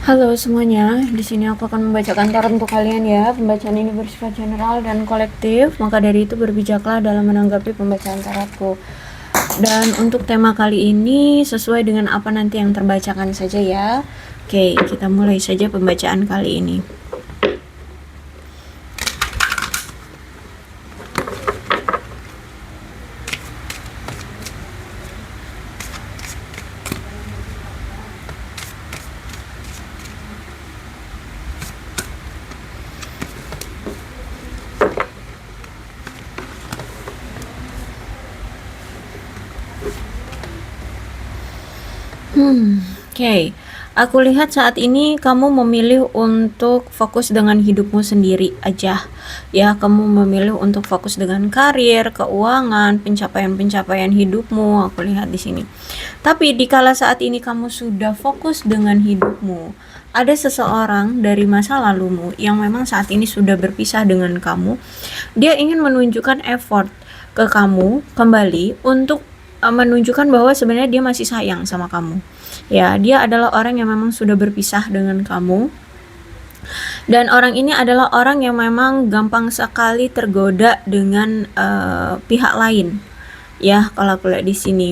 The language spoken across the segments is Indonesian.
Halo semuanya, di sini aku akan membacakan tarot untuk kalian ya. Pembacaan ini bersifat general dan kolektif, maka dari itu berbijaklah dalam menanggapi pembacaan tarotku. Dan untuk tema kali ini sesuai dengan apa nanti yang terbacakan saja ya. Oke, kita mulai saja pembacaan kali ini. Oke. Aku lihat saat ini kamu memilih untuk fokus dengan hidupmu sendiri aja. Ya, kamu memilih untuk fokus dengan karir, keuangan, pencapaian-pencapaian hidupmu. Aku lihat di sini. Tapi dikala saat ini kamu sudah fokus dengan hidupmu, ada seseorang dari masa lalumu yang memang saat ini sudah berpisah dengan kamu. Dia ingin menunjukkan effort ke kamu kembali untuk menunjukkan bahwa sebenarnya dia masih sayang sama kamu. Ya, dia adalah orang yang memang sudah berpisah dengan kamu. Dan orang ini adalah orang yang memang gampang sekali tergoda dengan pihak lain. Ya, kalau aku lihat di sini.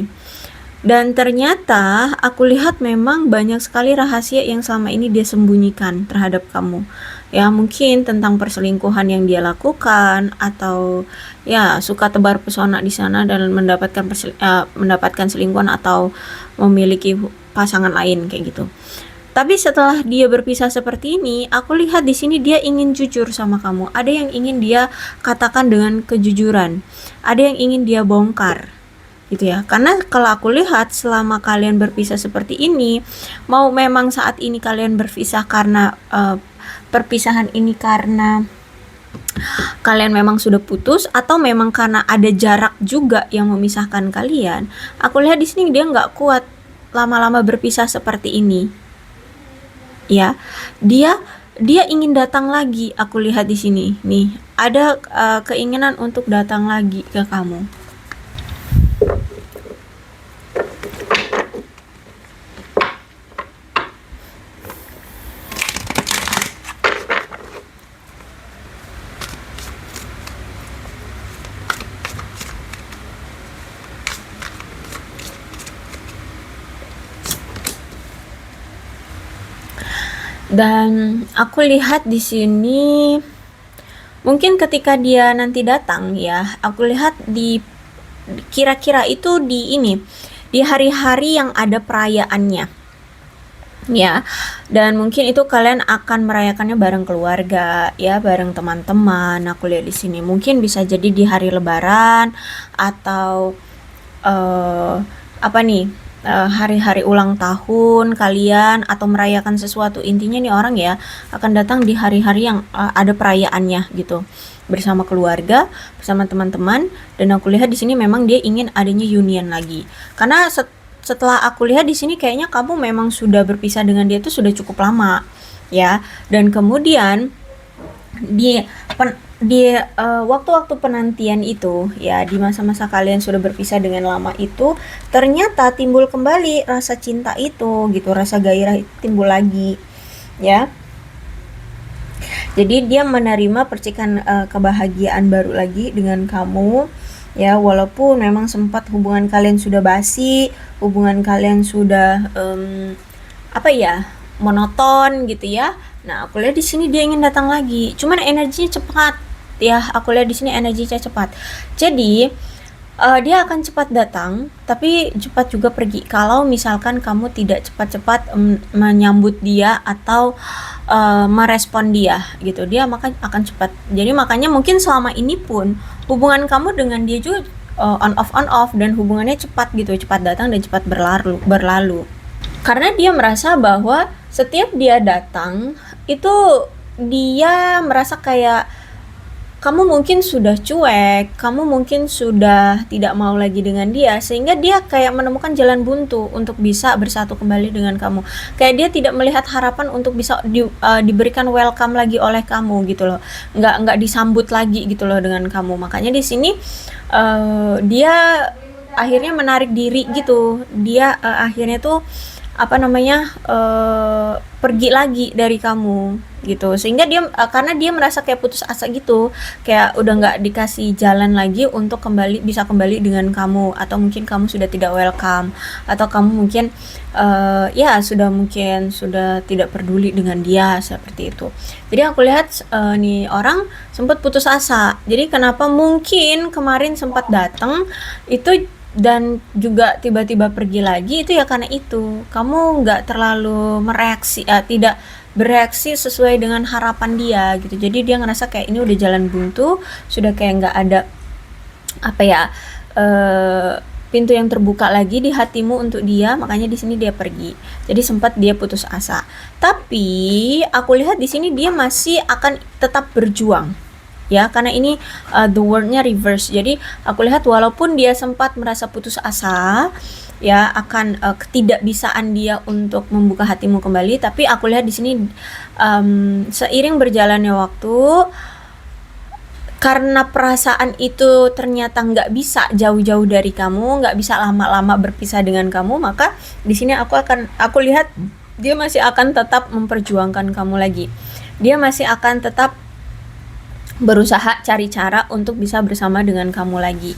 Dan ternyata aku lihat memang banyak sekali rahasia yang selama ini dia sembunyikan terhadap kamu. Ya, mungkin tentang perselingkuhan yang dia lakukan, atau ya suka tebar pesona di sana dan mendapatkan selingkuhan atau memiliki pasangan lain kayak gitu. Tapi setelah dia berpisah seperti ini, aku lihat di sini dia ingin jujur sama kamu. Ada yang ingin dia katakan dengan kejujuran. Ada yang ingin dia bongkar. Gitu ya. Karena kalau aku lihat selama kalian berpisah seperti ini, mau memang saat ini kalian berpisah karena perpisahan ini karena kalian memang sudah putus, atau memang karena ada jarak juga yang memisahkan kalian. Aku lihat di sini dia nggak kuat lama-lama berpisah seperti ini. Ya, dia dia ingin datang lagi. Aku lihat di sini nih, ada keinginan untuk datang lagi ke kamu. Dan aku lihat di sini mungkin ketika dia nanti datang ya, aku lihat di kira-kira itu di ini, di hari-hari yang ada perayaannya. Ya, dan mungkin itu kalian akan merayakannya bareng keluarga ya, bareng teman-teman. Aku lihat di sini mungkin bisa jadi di hari lebaran, atau apa nih, hari-hari ulang tahun kalian, atau merayakan sesuatu. Intinya nih orang ya akan datang di hari-hari yang ada perayaannya gitu, bersama keluarga, bersama teman-teman. Dan aku lihat di sini memang dia ingin adanya union lagi. Karena setelah aku lihat di sini kayaknya kamu memang sudah berpisah dengan dia tuh sudah cukup lama ya. Dan kemudian di waktu-waktu penantian itu ya, di masa-masa kalian sudah berpisah dengan lama itu, ternyata timbul kembali rasa cinta itu gitu, rasa gairah itu timbul lagi ya. Jadi dia menerima percikan kebahagiaan baru lagi dengan kamu ya, walaupun memang sempat hubungan kalian sudah basi, hubungan kalian sudah apa ya, monoton gitu ya. Nah, aku lihat di sini dia ingin datang lagi. Cuman energinya cepat ya. Aku lihat di sini energinya cepat. Jadi dia akan cepat datang, tapi cepat juga pergi. Kalau misalkan kamu tidak cepat-cepat menyambut dia atau merespon dia gitu, dia akan cepat. Jadi makanya mungkin selama ini pun hubungan kamu dengan dia juga on off, dan hubungannya cepat gitu, cepat datang dan cepat berlalu. Karena dia merasa bahwa setiap dia datang itu dia merasa kayak kamu mungkin sudah cuek, kamu mungkin sudah tidak mau lagi dengan dia, sehingga dia kayak menemukan jalan buntu untuk bisa bersatu kembali dengan kamu. Kayak dia tidak melihat harapan untuk bisa diberikan welcome lagi oleh kamu gitu loh, nggak disambut lagi gitu loh dengan kamu. Makanya di sini dia akhirnya menarik diri gitu. Dia akhirnya tuh apa namanya, pergi lagi dari kamu gitu. Sehingga dia karena dia merasa kayak putus asa gitu, kayak udah nggak dikasih jalan lagi untuk bisa kembali dengan kamu, atau mungkin kamu sudah tidak welcome, atau kamu mungkin ya mungkin sudah tidak peduli dengan dia, seperti itu. Jadi aku lihat nih orang sempat putus asa. Jadi kenapa mungkin kemarin sempat datang itu dan juga tiba-tiba pergi lagi, itu ya karena itu kamu nggak terlalu tidak bereaksi sesuai dengan harapan dia gitu. Jadi dia ngerasa kayak ini udah jalan buntu, sudah kayak nggak ada apa ya, pintu yang terbuka lagi di hatimu untuk dia, makanya di sini dia pergi. Jadi sempat dia putus asa. Tapi aku lihat di sini dia masih akan tetap berjuang. Ya, karena ini the wordnya reverse. Jadi aku lihat walaupun dia sempat merasa putus asa ya akan ketidakbisaan dia untuk membuka hatimu kembali, tapi aku lihat di sini seiring berjalannya waktu, karena perasaan itu ternyata nggak bisa jauh-jauh dari kamu, nggak bisa lama-lama berpisah dengan kamu, maka di sini aku lihat dia masih akan tetap memperjuangkan kamu lagi. Dia masih akan tetap berusaha cari cara untuk bisa bersama dengan kamu lagi.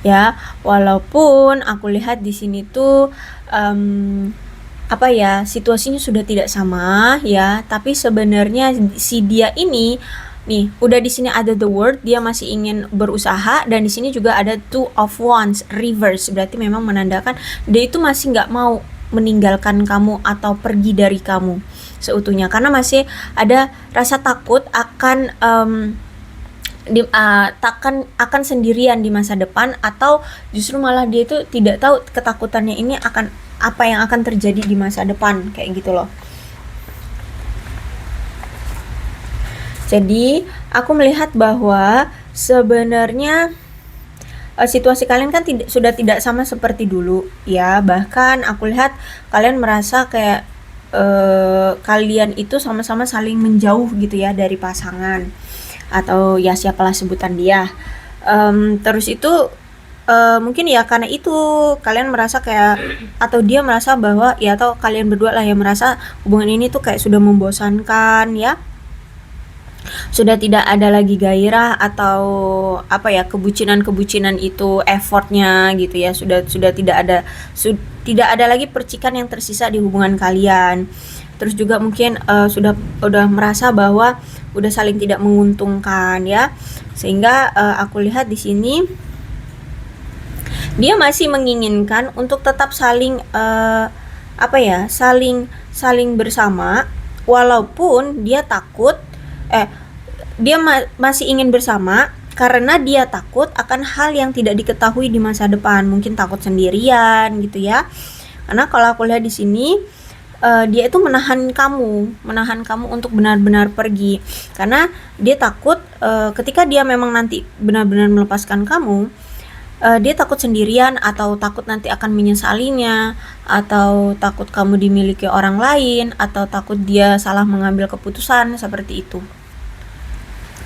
Ya, walaupun aku lihat di sini tuh apa ya, situasinya sudah tidak sama ya, tapi sebenarnya si dia ini nih udah di sini ada the word, dia masih ingin berusaha, dan di sini juga ada two of wands reverse, berarti memang menandakan dia itu masih nggak mau meninggalkan kamu atau pergi dari kamu seutuhnya, karena masih ada rasa takut akan akan sendirian di masa depan, atau justru malah dia itu tidak tahu ketakutannya ini akan apa yang akan terjadi di masa depan, kayak gitu loh. Jadi aku melihat bahwa sebenarnya situasi kalian kan sudah tidak sama seperti dulu ya, bahkan aku lihat kalian merasa kayak kalian itu sama-sama saling menjauh gitu ya dari pasangan, atau ya siapalah sebutan dia. Terus itu mungkin ya karena itu kalian merasa kayak, atau dia merasa bahwa ya, atau kalian berdua lah yang merasa hubungan ini tuh kayak sudah membosankan ya, sudah tidak ada lagi gairah atau apa ya, kebucinan itu effortnya gitu ya, sudah tidak ada lagi percikan yang tersisa di hubungan kalian. Terus juga mungkin udah merasa bahwa udah saling tidak menguntungkan ya, sehingga aku lihat di sini dia masih menginginkan untuk tetap saling saling bersama, walaupun dia takut dia masih ingin bersama karena dia takut akan hal yang tidak diketahui di masa depan, mungkin takut sendirian gitu ya. Karena kalau aku lihat di sini dia itu menahan kamu untuk benar-benar pergi, karena dia takut ketika dia memang nanti benar-benar melepaskan kamu, dia takut sendirian, atau takut nanti akan menyesalinya, atau takut kamu dimiliki orang lain, atau takut dia salah mengambil keputusan, seperti itu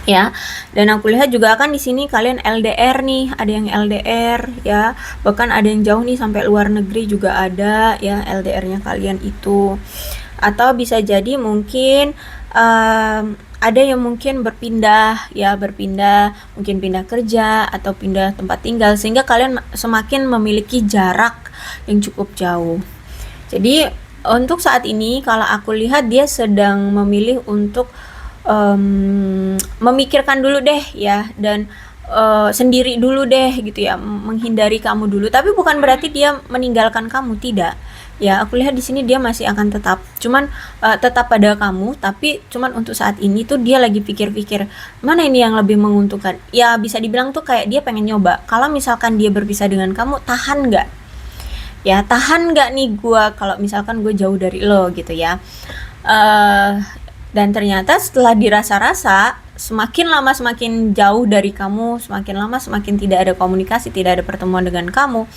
ya. Dan aku lihat juga kan di sini kalian LDR nih, ada yang LDR ya, bahkan ada yang jauh nih sampai luar negeri juga ada ya LDR-nya kalian itu. Atau bisa jadi mungkin ada yang mungkin berpindah, mungkin pindah kerja atau pindah tempat tinggal, sehingga kalian semakin memiliki jarak yang cukup jauh. Jadi untuk saat ini kalau aku lihat dia sedang memilih untuk memikirkan dulu deh ya, dan sendiri dulu deh gitu ya, menghindari kamu dulu. Tapi bukan berarti dia meninggalkan kamu, tidak ya. Aku lihat di sini dia masih akan tetap pada kamu, tapi cuman untuk saat ini tuh dia lagi pikir-pikir mana ini yang lebih menguntungkan ya. Bisa dibilang tuh kayak dia pengen nyoba, kalau misalkan dia berpisah dengan kamu, tahan nggak nih gua kalau misalkan gue jauh dari lo gitu ya. Dan ternyata setelah dirasa-rasa, semakin lama semakin jauh dari kamu, semakin lama semakin tidak ada komunikasi, tidak ada pertemuan dengan kamu,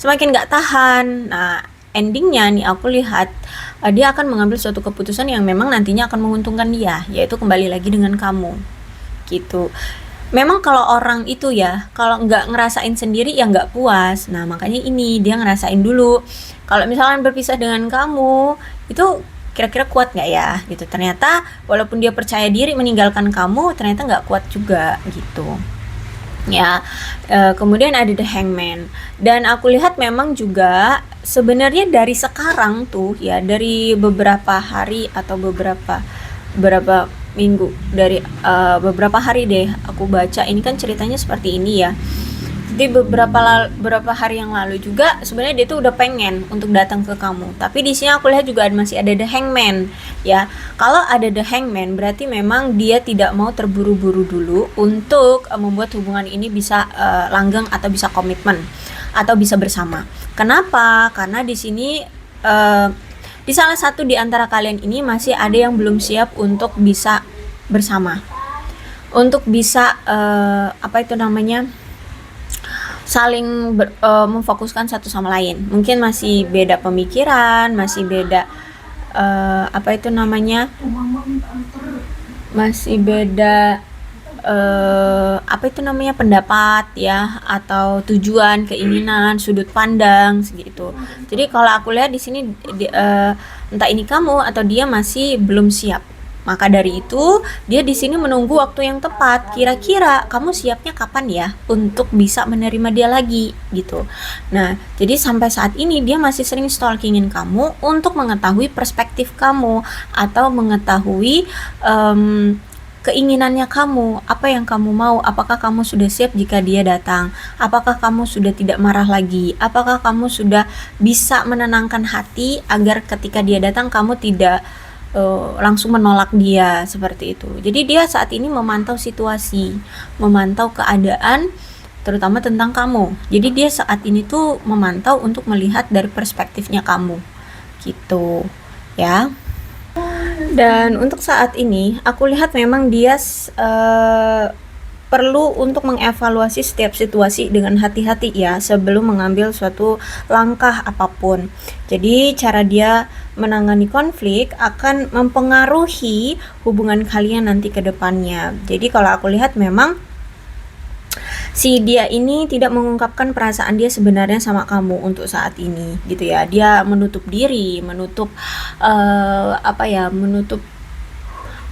semakin gak tahan. Nah, endingnya nih aku lihat dia akan mengambil suatu keputusan yang memang nantinya akan menguntungkan dia, yaitu kembali lagi dengan kamu gitu. Memang kalau orang itu ya, kalau nggak ngerasain sendiri ya nggak puas. Nah makanya ini dia ngerasain dulu, Kalau misalkan berpisah dengan kamu, itu kira-kira kuat nggak ya gitu. Ternyata walaupun dia percaya diri meninggalkan kamu, ternyata nggak kuat juga gitu ya. Kemudian ada the hangman, dan aku lihat memang juga sebenarnya dari sekarang tuh ya, dari beberapa hari atau beberapa minggu, dari beberapa hari deh aku baca ini kan ceritanya seperti ini ya. Jadi beberapa hari yang lalu juga sebenarnya dia tuh udah pengen untuk datang ke kamu, tapi di sini aku lihat juga masih ada the hangman ya. Kalau ada the hangman berarti memang dia tidak mau terburu-buru dulu untuk membuat hubungan ini bisa langgeng atau bisa komitmen atau bisa bersama. Kenapa? Karena di sini di salah satu di antara kalian ini masih ada yang belum siap untuk bisa bersama, untuk bisa apa itu namanya, saling memfokuskan satu sama lain. Mungkin masih beda pemikiran, masih beda apa itu namanya, masih beda apa itu namanya, pendapat ya, atau tujuan, keinginan, sudut pandang segitu. Jadi kalau aku lihat di sini entah ini kamu atau dia masih belum siap. Maka dari itu, dia di sini menunggu waktu yang tepat. Kira-kira kamu siapnya kapan ya untuk bisa menerima dia lagi gitu. Nah, jadi sampai saat ini dia masih sering stalkingin kamu untuk mengetahui perspektif kamu atau mengetahui keinginannya kamu, apa yang kamu mau, apakah kamu sudah siap jika dia datang, apakah kamu sudah tidak marah lagi, apakah kamu sudah bisa menenangkan hati agar ketika dia datang kamu tidak langsung menolak dia, seperti itu. Jadi dia saat ini memantau situasi, memantau keadaan, terutama tentang kamu. Jadi dia saat ini tuh memantau untuk melihat dari perspektifnya kamu, gitu ya. Dan untuk saat ini aku lihat memang dia perlu untuk mengevaluasi setiap situasi dengan hati-hati ya sebelum mengambil suatu langkah apapun. Jadi cara dia menangani konflik akan mempengaruhi hubungan kalian nanti ke depannya. Jadi kalau aku lihat memang si dia ini tidak mengungkapkan perasaan dia sebenarnya sama kamu untuk saat ini gitu ya. Dia menutup diri, menutup apa ya, menutup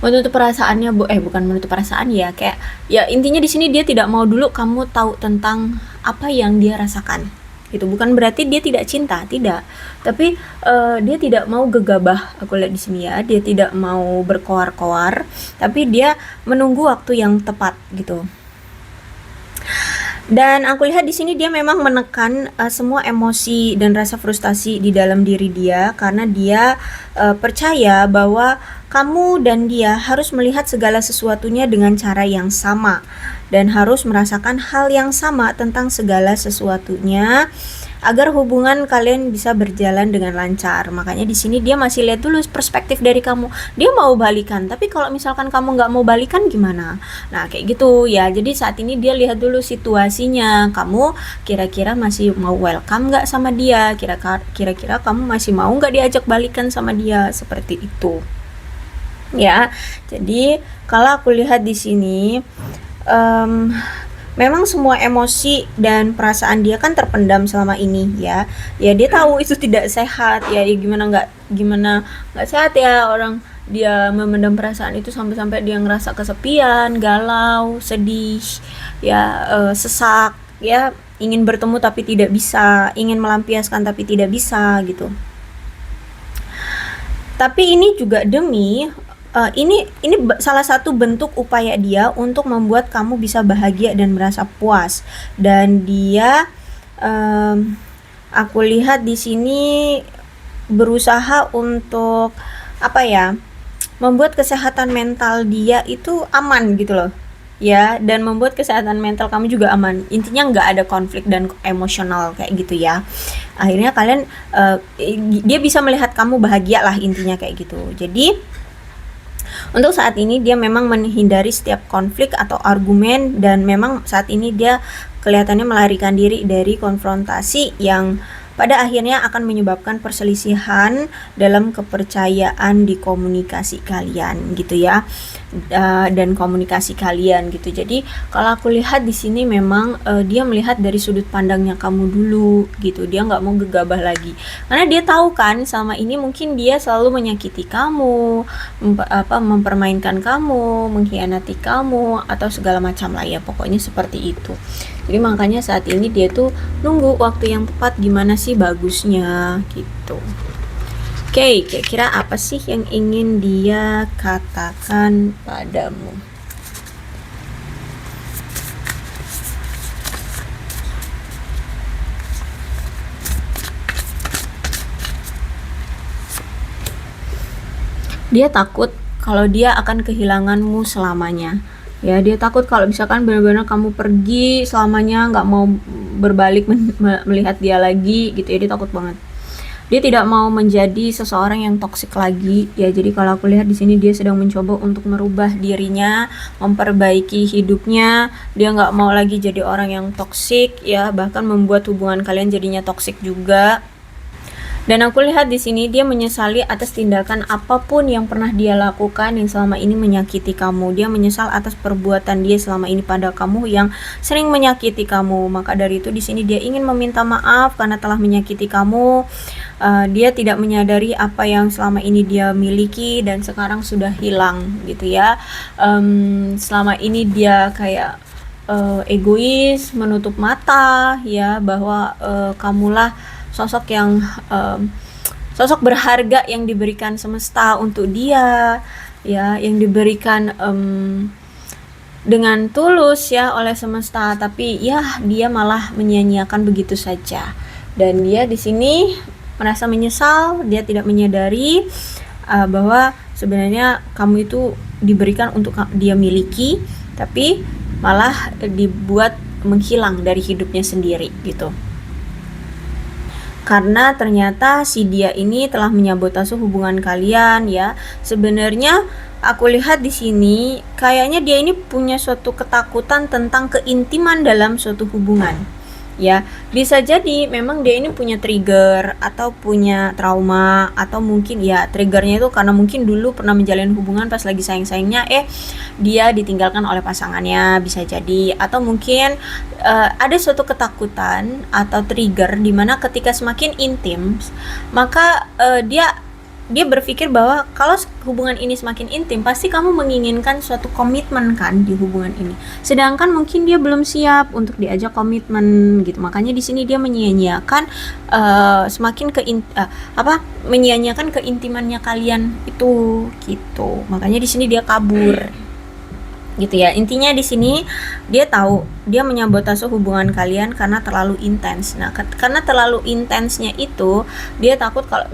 perasaannya, bukan menutup perasaan ya, kayak ya intinya di sini dia tidak mau dulu kamu tahu tentang apa yang dia rasakan gitu. Bukan berarti dia tidak cinta, tidak, tapi dia tidak mau gegabah, aku lihat di sini ya. Dia tidak mau berkoar-koar, tapi dia menunggu waktu yang tepat gitu. Dan aku lihat di sini dia memang menekan semua emosi dan rasa frustasi di dalam diri dia, karena dia percaya bahwa kamu dan dia harus melihat segala sesuatunya dengan cara yang sama dan harus merasakan hal yang sama tentang segala sesuatunya agar hubungan kalian bisa berjalan dengan lancar. Makanya di sini dia masih lihat dulu perspektif dari kamu. Dia mau balikan, tapi kalau misalkan kamu nggak mau balikan gimana? Nah kayak gitu ya. Jadi saat ini dia lihat dulu situasinya. Kamu kira-kira masih mau welcome nggak sama dia? Kira-kira kamu masih mau nggak diajak balikan sama dia? Seperti itu. Ya, jadi kalau aku lihat di sini memang semua emosi dan perasaan dia kan terpendam selama ini ya. Ya dia tahu itu tidak sehat ya, gimana nggak sehat ya orang dia memendam perasaan itu sampai dia ngerasa kesepian, galau, sedih, ya sesak, ya ingin bertemu tapi tidak bisa, ingin melampiaskan tapi tidak bisa gitu. Tapi ini juga demi ini salah satu bentuk upaya dia untuk membuat kamu bisa bahagia dan merasa puas. Dan dia aku lihat di sini berusaha untuk apa ya, membuat kesehatan mental dia itu aman gitu loh ya, dan membuat kesehatan mental kamu juga aman. Intinya nggak ada konflik dan emosional kayak gitu ya. Akhirnya kalian dia bisa melihat kamu bahagia lah, intinya kayak gitu. Jadi untuk saat ini dia memang menghindari setiap konflik atau argumen, dan memang saat ini dia kelihatannya melarikan diri dari konfrontasi yang pada akhirnya akan menyebabkan perselisihan dalam kepercayaan di komunikasi kalian gitu ya, dan komunikasi kalian gitu. Jadi kalau aku lihat di sini memang dia melihat dari sudut pandangnya kamu dulu gitu, dia nggak mau gegabah lagi karena dia tahu kan selama ini mungkin dia selalu menyakiti kamu, mempermainkan kamu, mengkhianati kamu atau segala macam lah ya, pokoknya seperti itu. Jadi makanya saat ini dia tuh nunggu waktu yang tepat gimana sih bagusnya gitu. Oke, kira-kira apa sih yang ingin dia katakan padamu? Dia takut kalau dia akan kehilanganmu selamanya. Ya, dia takut kalau misalkan benar-benar kamu pergi selamanya, nggak mau berbalik melihat dia lagi gitu ya, dia takut banget. Dia tidak mau menjadi seseorang yang toksik lagi ya. Jadi kalau aku lihat di sini dia sedang mencoba untuk merubah dirinya, memperbaiki hidupnya. Dia nggak mau lagi jadi orang yang toksik ya, bahkan membuat hubungan kalian jadinya toksik juga. Dan aku lihat di sini dia menyesali atas tindakan apapun yang pernah dia lakukan yang selama ini menyakiti kamu. Dia menyesal atas perbuatan dia selama ini pada kamu yang sering menyakiti kamu. Maka dari itu di sini dia ingin meminta maaf karena telah menyakiti kamu. Dia tidak menyadari apa yang selama ini dia miliki dan sekarang sudah hilang gitu ya. Selama ini dia kayak egois, menutup mata ya, bahwa kamulah sosok yang sosok berharga yang diberikan semesta untuk dia ya, yang diberikan dengan tulus ya oleh semesta, tapi ya dia malah menyia-nyiakan begitu saja. Dan dia di sini merasa menyesal, dia tidak menyadari bahwa sebenarnya kamu itu diberikan untuk dia miliki, tapi malah dibuat menghilang dari hidupnya sendiri gitu. Karena ternyata si dia ini telah menyabotase hubungan kalian ya. Sebenarnya aku lihat di sini kayaknya dia ini punya suatu ketakutan tentang keintiman dalam suatu hubungan. Ya, bisa jadi memang dia ini punya trigger atau punya trauma, atau mungkin ya triggernya itu karena mungkin dulu pernah menjalin hubungan pas lagi sayang-sayangnya dia ditinggalkan oleh pasangannya, bisa jadi, atau mungkin ada suatu ketakutan atau trigger dimana ketika semakin intim maka dia berpikir bahwa kalau hubungan ini semakin intim pasti kamu menginginkan suatu komitmen kan di hubungan ini, sedangkan mungkin dia belum siap untuk diajak komitmen gitu. Makanya di sini dia menyia-nyiakan menyia-nyiakan keintimannya kalian itu gitu. Makanya di sini dia kabur gitu ya. Intinya di sini dia tahu dia menyabotase hubungan kalian karena terlalu intens. Nah, karena terlalu intensnya itu dia takut kalau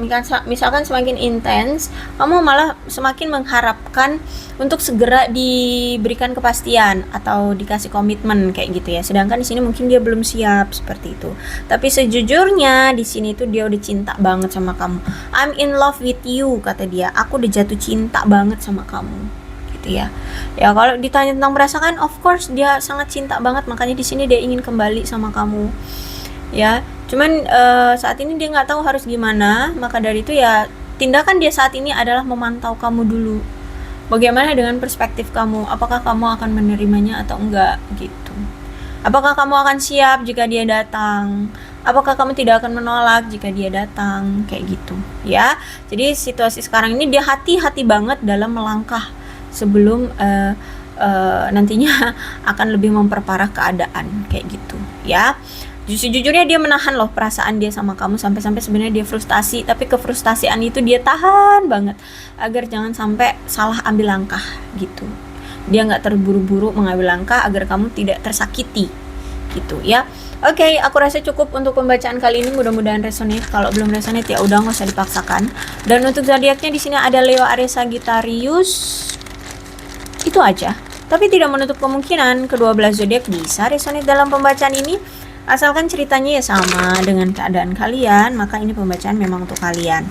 misalkan semakin intens kamu malah semakin mengharapkan untuk segera diberikan kepastian atau dikasih komitmen kayak gitu ya. Sedangkan di sini mungkin dia belum siap seperti itu. Tapi sejujurnya di sini tuh dia udah cinta banget sama kamu. I'm in love with you, kata dia. Aku udah jatuh cinta banget sama kamu. Ya, kalau ditanya tentang perasaan, of course dia sangat cinta banget, makanya di sini dia ingin kembali sama kamu. Ya, cuman saat ini dia nggak tahu harus gimana, maka dari itu ya tindakan dia saat ini adalah memantau kamu dulu. Bagaimana dengan perspektif kamu? Apakah kamu akan menerimanya atau enggak gitu? Apakah kamu akan siap jika dia datang? Apakah kamu tidak akan menolak jika dia datang? Kayak gitu, ya. Jadi situasi sekarang ini dia hati-hati banget dalam melangkah sebelum nantinya akan lebih memperparah keadaan kayak gitu ya. Sejujurnya dia menahan loh perasaan dia sama kamu, sampai-sampai sebenarnya dia frustasi, tapi kefrustasian itu dia tahan banget agar jangan sampai salah ambil langkah gitu. Dia nggak terburu-buru mengambil langkah agar kamu tidak tersakiti gitu ya. Oke, aku rasa cukup untuk pembacaan kali ini. Mudah-mudahan resonate. Kalau belum resonate ya udah, nggak usah dipaksakan. Dan untuk zodiaknya di sini ada Leo, Aries, Sagittarius. Itu aja, tapi tidak menutup kemungkinan kedua belah zodiak bisa resonate dalam pembacaan ini, asalkan ceritanya ya sama dengan keadaan kalian, maka ini pembacaan memang untuk kalian.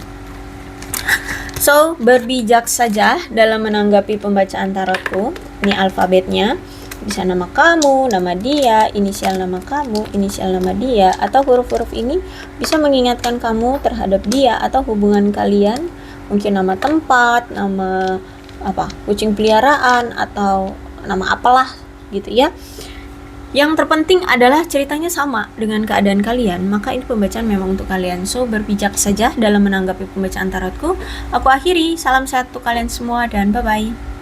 So, berbijak saja dalam menanggapi pembacaan tarotku. Ini alfabetnya. Bisa nama kamu, nama dia, inisial nama kamu, inisial nama dia, atau huruf-huruf ini bisa mengingatkan kamu terhadap dia atau hubungan kalian, mungkin nama tempat, nama kucing peliharaan, atau nama apalah gitu ya. Yang terpenting adalah ceritanya sama dengan keadaan kalian, maka ini pembacaan memang untuk kalian. So, berbijak saja dalam menanggapi pembacaan tarotku. Aku akhiri, salam sehat untuk kalian semua dan bye-bye.